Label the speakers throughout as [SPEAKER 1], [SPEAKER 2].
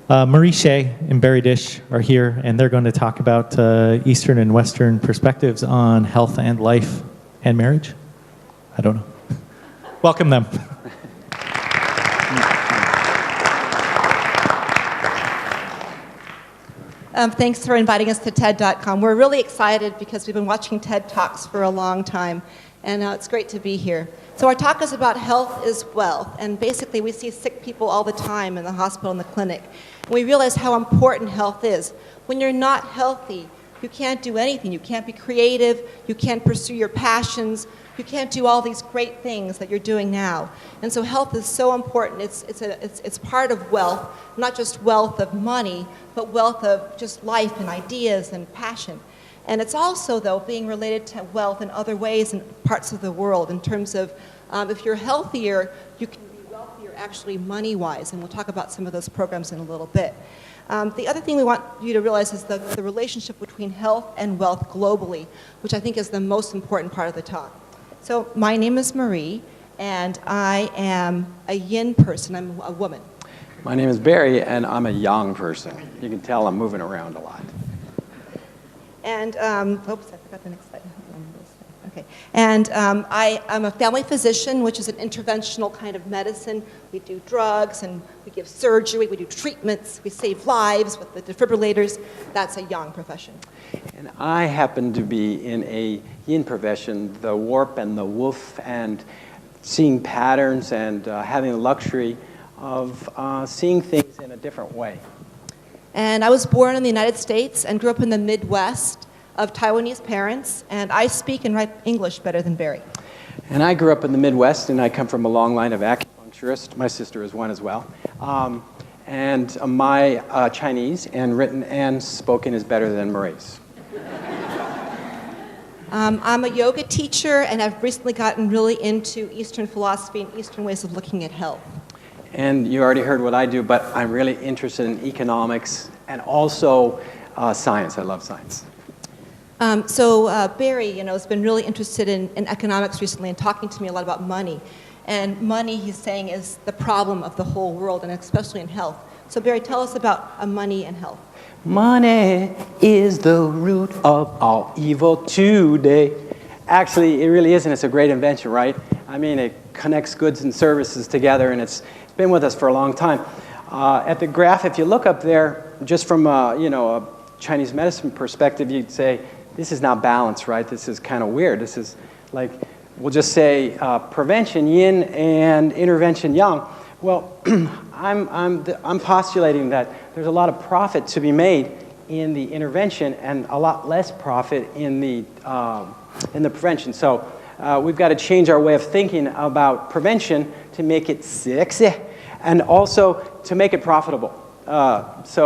[SPEAKER 1] Marie Shieh and Barry Disch are here, and they're going to talk about Eastern and Western perspectives on health and life and marriage. I don't know. Welcome them.
[SPEAKER 2] Thanks for inviting us to TED.com. We're really excited because we've been watching TED Talks for a long time, and it's great to be here. So our talk is about health is wealth, and basically we see sick people all the time in the hospital and the clinic. And we realize how important health is. When you're not healthy, you can't do anything. You can't be creative, you can't pursue your passions, you can't do all these great things that you're doing now. And so health is so important. It's part of wealth, not just wealth of money, but wealth of just life and ideas and passion. And it's also, though, being related to wealth in other ways in parts of the world in terms of if you're healthier, you can be wealthier actually money-wise, and we'll talk about some of those programs in a little bit. The other thing we want you to realize is the relationship between health and wealth globally, which I think is the most important part of the talk. So my name is Marie, and I am a yin person. I'm a woman.
[SPEAKER 3] My name is Barry, and I'm a yang person. You can tell I'm moving around a lot.
[SPEAKER 2] And, oops, I forgot the next slide. Okay. And I'm a family physician, which is an interventional kind of medicine. We do drugs, and we give surgery, we do treatments, we save lives with the defibrillators. That's a yang profession.
[SPEAKER 3] And I happen to be in a yin profession, the warp and the woof, and seeing patterns and having the luxury of seeing things in a different way.
[SPEAKER 2] And I was born in the United States and grew up in the Midwest of Taiwanese parents, and I speak and write English better than Barry.
[SPEAKER 3] And I grew up in the Midwest, and I come from a long line of acupuncturists. My sister is one as well. And my Chinese and written and spoken is better than Marie's.
[SPEAKER 2] I'm a yoga teacher, and I've recently gotten really into Eastern philosophy and Eastern ways of looking at health.
[SPEAKER 3] And you already heard what I do, but I'm really interested in economics and also science. I love science.
[SPEAKER 2] Barry, has been really interested in economics recently and talking to me a lot about money. And money, he's saying, is the problem of the whole world, and especially in health. So Barry, tell us about money and health.
[SPEAKER 3] Money is the root of all evil today. Actually, it really isn't. It's a great invention, right? I mean, it connects goods and services together, and it's been with us for a long time. At the graph, if you look up there, just from a Chinese medicine perspective, you'd say, this is not balanced, right? This is kind of weird. This is like, we'll just say prevention, yin, and intervention, yang. Well, I'm postulating that there's a lot of profit to be made in the intervention and a lot less profit in the prevention. So we've got to change our way of thinking about prevention to make it sexy and also to make it profitable. That's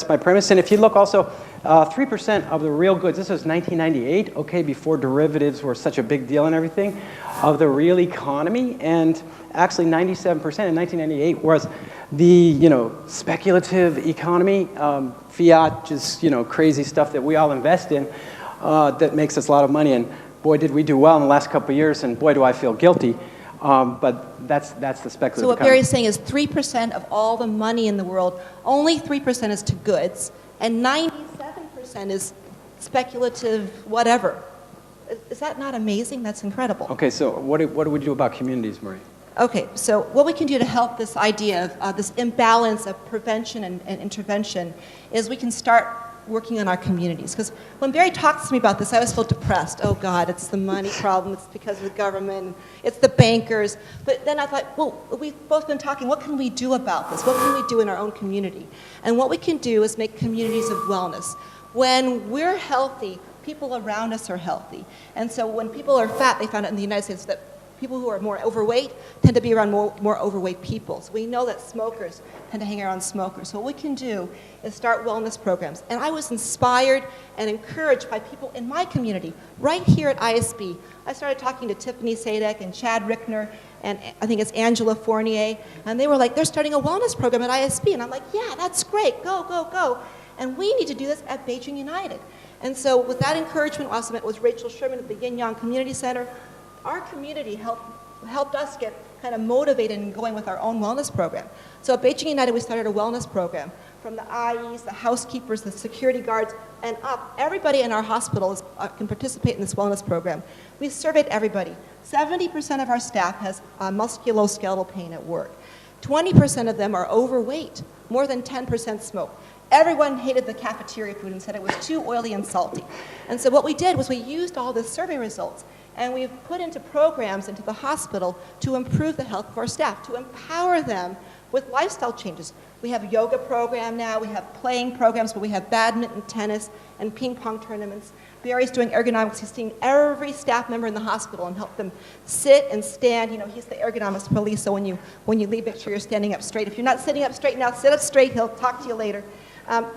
[SPEAKER 3] my premise. And if you look also, 3% of the real goods, this was 1998, okay, before derivatives were such a big deal and everything, of the real economy, and actually 97% in 1998 was the, speculative economy, fiat, just, crazy stuff that we all invest in that makes us a lot of money. And boy, did we do well in the last couple of years, and boy, do I feel guilty. But that's the speculative
[SPEAKER 2] So what
[SPEAKER 3] economy.
[SPEAKER 2] Barry's saying is 3% of all the money in the world, only 3% is to goods, and 97% is speculative whatever. Is that not amazing? That's incredible.
[SPEAKER 3] Okay, so what do we do about communities, Marie?
[SPEAKER 2] Okay, so what we can do to help this idea of this imbalance of prevention and intervention is we can start working on our communities. Because when Barry talks to me about this, I always feel depressed. Oh God, it's the money problem, it's because of the government, it's the bankers. But then I thought, well, we've both been talking, what can we do about this? What can we do in our own community? And what we can do is make communities of wellness. When we're healthy, people around us are healthy. And so when people are fat, they found out in the United States that people who are more overweight tend to be around more overweight people. So we know that smokers tend to hang around smokers. So what we can do is start wellness programs. And I was inspired and encouraged by people in my community, right here at ISB. I started talking to Tiffany Sadek and Chad Rickner, and I think it's Angela Fournier, and they were like, they're starting a wellness program at ISB. And I'm like, yeah, that's great, go, go, go. And we need to do this at Beijing United. And so with that encouragement, also met with Rachel Sherman at the Yin Yang Community Center. Our community helped us get kind of motivated and going with our own wellness program. So at Beijing United, we started a wellness program. From the IEs, the housekeepers, the security guards, and up, everybody in our hospital can participate in this wellness program. We surveyed everybody. 70% of our staff has musculoskeletal pain at work. 20% of them are overweight. More than 10% smoke. Everyone hated the cafeteria food and said it was too oily and salty. And so what we did was we used all the survey results and we've put into programs into the hospital to improve the health of our staff, to empower them with lifestyle changes. We have a yoga program now, we have playing programs where we have badminton, tennis, and ping pong tournaments. Barry's doing ergonomics. He's seeing every staff member in the hospital and help them sit and stand. You know, he's the ergonomics police, so when you leave, make sure you're standing up straight. If you're not sitting up straight now, sit up straight. He'll talk to you later.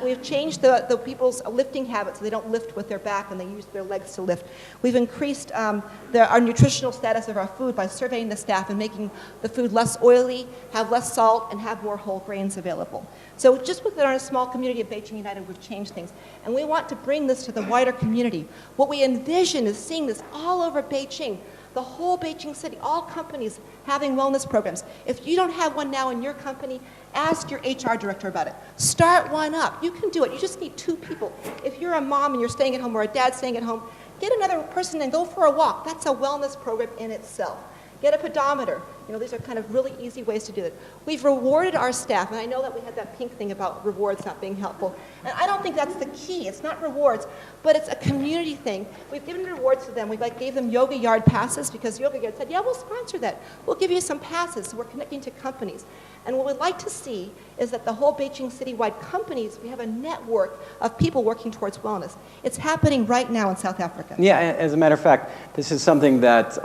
[SPEAKER 2] We've changed the people's lifting habits so they don't lift with their back and they use their legs to lift. We've increased our nutritional status of our food by surveying the staff and making the food less oily, have less salt, and have more whole grains available. So just within our small community of Beijing United, we've changed things. And we want to bring this to the wider community. What we envision is seeing this all over Beijing, the whole Beijing city, all companies having wellness programs. If you don't have one now in your company, ask your HR director about it. Start one up. You can do it. You just need 2 people. If you're a mom and you're staying at home or a dad staying at home, get another person and go for a walk. That's a wellness program in itself. Get a pedometer. You know, these are kind of really easy ways to do it. We've rewarded our staff, and I know that we had that pink thing about rewards not being helpful. And I don't think that's the key. It's not rewards, but it's a community thing. We've given rewards to them. We gave them yoga yard passes because yoga yard said, yeah, we'll sponsor that. We'll give you some passes. So we're connecting to companies. And what we'd like to see is that the whole Beijing citywide companies, we have a network of people working towards wellness. It's happening right now in South Africa.
[SPEAKER 3] Yeah, as a matter of fact, this is something that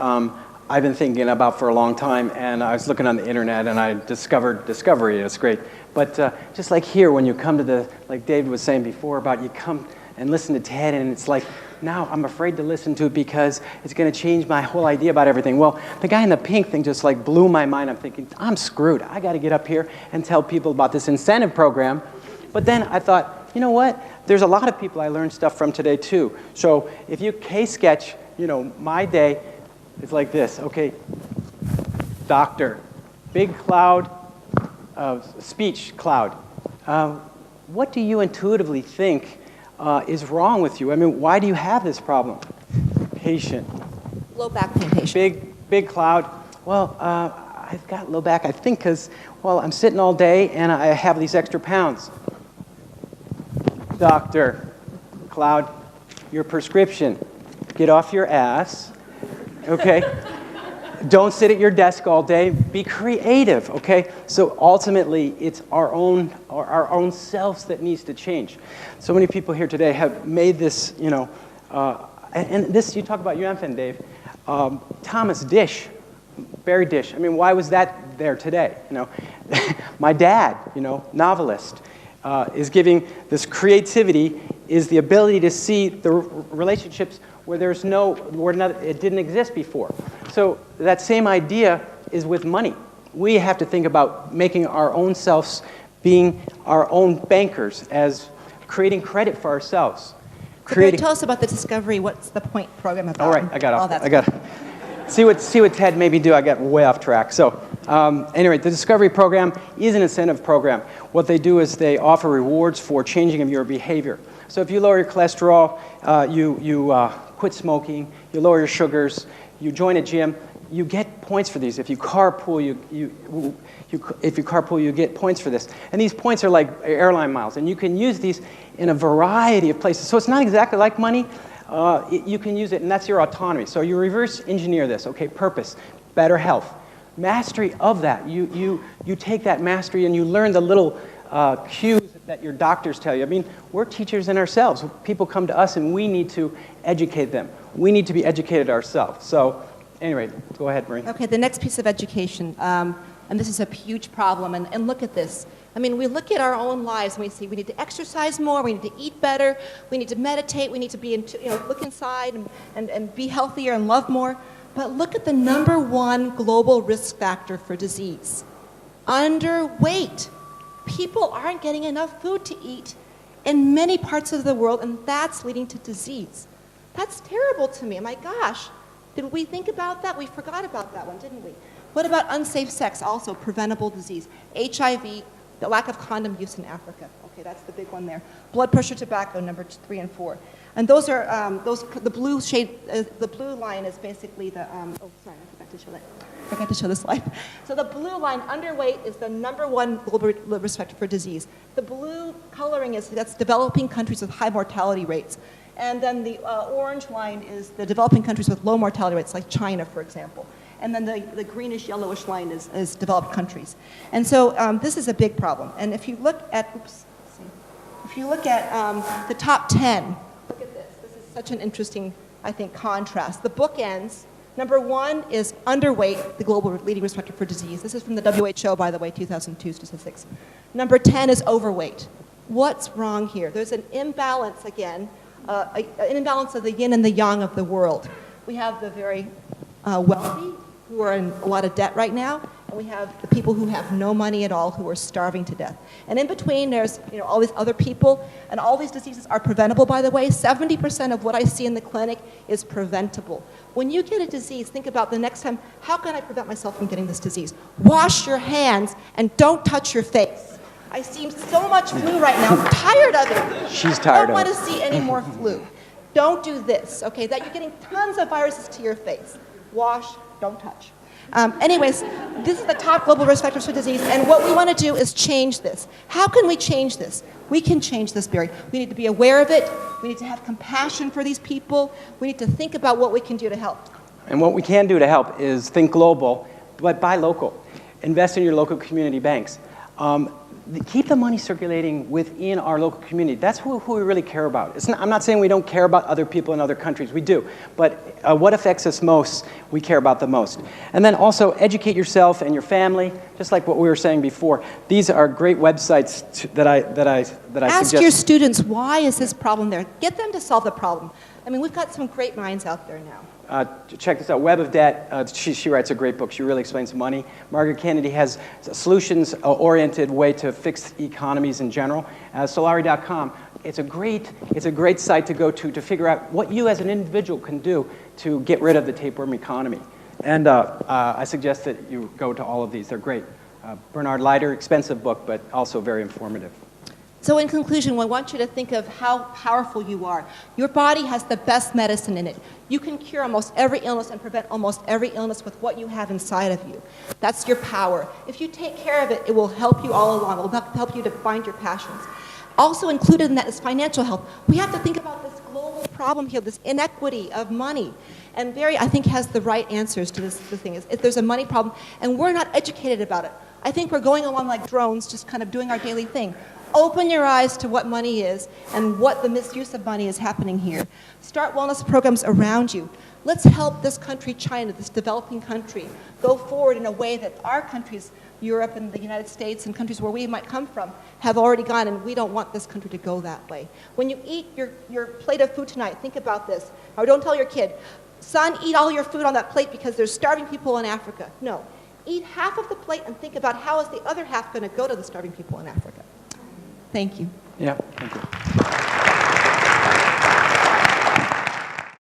[SPEAKER 3] I've been thinking about for a long time, and I was looking on the internet and I discovered Discovery. It's great. But just like here, when you come to the, like David was saying before about you come and listen to TED, and it's like, now I'm afraid to listen to it because it's going to change my whole idea about everything. Well, the guy in the pink thing just like blew my mind. I'm thinking, I'm screwed. I got to get up here and tell people about this incentive program. But then I thought, you know what? There's a lot of people I learned stuff from today too. So if you K-sketch, you know, my day, it's like this. Okay, doctor, big cloud, speech cloud. What do you intuitively think is wrong with you? I mean, why do you have this problem? Patient.
[SPEAKER 2] Low back pain patient.
[SPEAKER 3] Big cloud. Well, I've got low back, I think, because, well, I'm sitting all day and I have these extra pounds. Doctor, cloud, your prescription. Get off your ass. Okay? Don't sit at your desk all day. Be creative, okay? So ultimately, it's our own selves that needs to change. So many people here today have made this, you know, and this, you talk about UMFN, Dave. Thomas Disch, Barry Disch. I mean, why was that there today? You know, my dad, you know, novelist, is giving this creativity, is the ability to see the relationships where it didn't exist before. So that same idea is with money. We have to think about making our own selves, being our own bankers, as creating credit for ourselves.
[SPEAKER 2] Tell us about the Discovery. What's the point program about?
[SPEAKER 3] All right, I got it. See what Ted made me do. I got way off track. So anyway, the Discovery program is an incentive program. What they do is they offer rewards for changing of your behavior. So if you lower your cholesterol, you quit smoking, you lower your sugars, you join a gym, you get points for these. If you carpool, you get points for this. And these points are like airline miles, and you can use these in a variety of places. So it's not exactly like money. You can use it, and that's your autonomy. So you reverse engineer this. Okay, purpose, better health, mastery of that. You take that mastery and you learn the little cues that your doctors tell you. I mean, we're teachers in ourselves. People come to us and we need to educate them. We need to be educated ourselves. So anyway, go ahead, Marie.
[SPEAKER 2] Okay, the next piece of education, and this is a huge problem, and look at this. I mean, we look at our own lives and we see we need to exercise more, we need to eat better, we need to meditate, we need to be, look inside and be healthier and love more. But look at the #1 global risk factor for disease. Underweight. People aren't getting enough food to eat in many parts of the world, and that's leading to disease. That's terrible to me. My gosh, did we think about that? We forgot about that one, didn't we? What about unsafe sex? Also preventable disease. HIV, the lack of condom use in Africa. Okay, that's the big one there. Blood pressure, tobacco, number 3 and 4. And those are, the blue shade, the blue line is basically the, oh, sorry, I forgot to show that. I forgot to show this slide. So the blue line, underweight, is the #1 global risk factor for disease. The blue coloring that's developing countries with high mortality rates. And then the orange line is the developing countries with low mortality rates, like China, for example. And then the greenish, yellowish line is developed countries. And so this is a big problem. And if you look at, if you look at the top 10, look at this. This is such an interesting, I think, contrast. The bookends. #1 is underweight, the global leading risk factor for disease. This is from the WHO, by the way, 2002 statistics. Number 10 is overweight. What's wrong here? There's an imbalance, again, an imbalance of the yin and the yang of the world. We have the very wealthy who are in a lot of debt right now, and we have the people who have no money at all who are starving to death. And in between, there's all these other people, and all these diseases are preventable, by the way. 70% of what I see in the clinic is preventable. When you get a disease, think about the next time, how can I prevent myself from getting this disease? Wash your hands and don't touch your face. I see so much flu right now. I'm tired of it.
[SPEAKER 3] She's tired of it.
[SPEAKER 2] I don't want to see any more flu. Don't do this, okay? That you're getting tons of viruses to your face. Wash, don't touch. Anyways, this is the top global risk factors for disease, and what we want to do is change this. How can we change this? We can change this, Barry. We need to be aware of it. We need to have compassion for these people. We need to think about what we can do to help.
[SPEAKER 3] And what we can do to help is think global, but buy local. Invest in your local community banks. Keep the money circulating within our local community. That's who we really care about. I'm not saying we don't care about other people in other countries. We do. But what affects us most, we care about the most. And then also educate yourself and your family, just like what we were saying before. These are great websites that I
[SPEAKER 2] Ask
[SPEAKER 3] suggest.
[SPEAKER 2] your students, why is this problem there? Get them to solve the problem. I mean, we've got some great minds out there now.
[SPEAKER 3] Check this out, Web of Debt. She writes a great book. She really explains money. Margaret Kennedy has a solutions-oriented way to fix economies in general. Solari.com. It's a great site to go to figure out what you as an individual can do to get rid of the tapeworm economy. And I suggest that you go to all of these. They're great. Bernard Leider, expensive book, but also very informative.
[SPEAKER 2] So in conclusion, I want you to think of how powerful you are. Your body has the best medicine in it. You can cure almost every illness and prevent almost every illness with what you have inside of you. That's your power. If you take care of it, it will help you all along. It will help you to find your passions. Also included in that is financial health. We have to think about this global problem here, this inequity of money. And Barry, I think, has the right answers to this. The thing is, if there's a money problem, and we're not educated about it. I think we're going along like drones, just kind of doing our daily thing. Open your eyes to what money is and what the misuse of money is happening here. Start wellness programs around you. Let's help this country, China, this developing country, go forward in a way that our countries, Europe and the United States and countries where we might come from, have already gone, and we don't want this country to go that way. When you eat your plate of food tonight, think about this. Or don't tell your kid, son, eat all your food on that plate because there's starving people in Africa. No. Eat half of the plate and think about how is the other half going to go to the starving people in Africa. Thank you.
[SPEAKER 3] Yeah, thank you.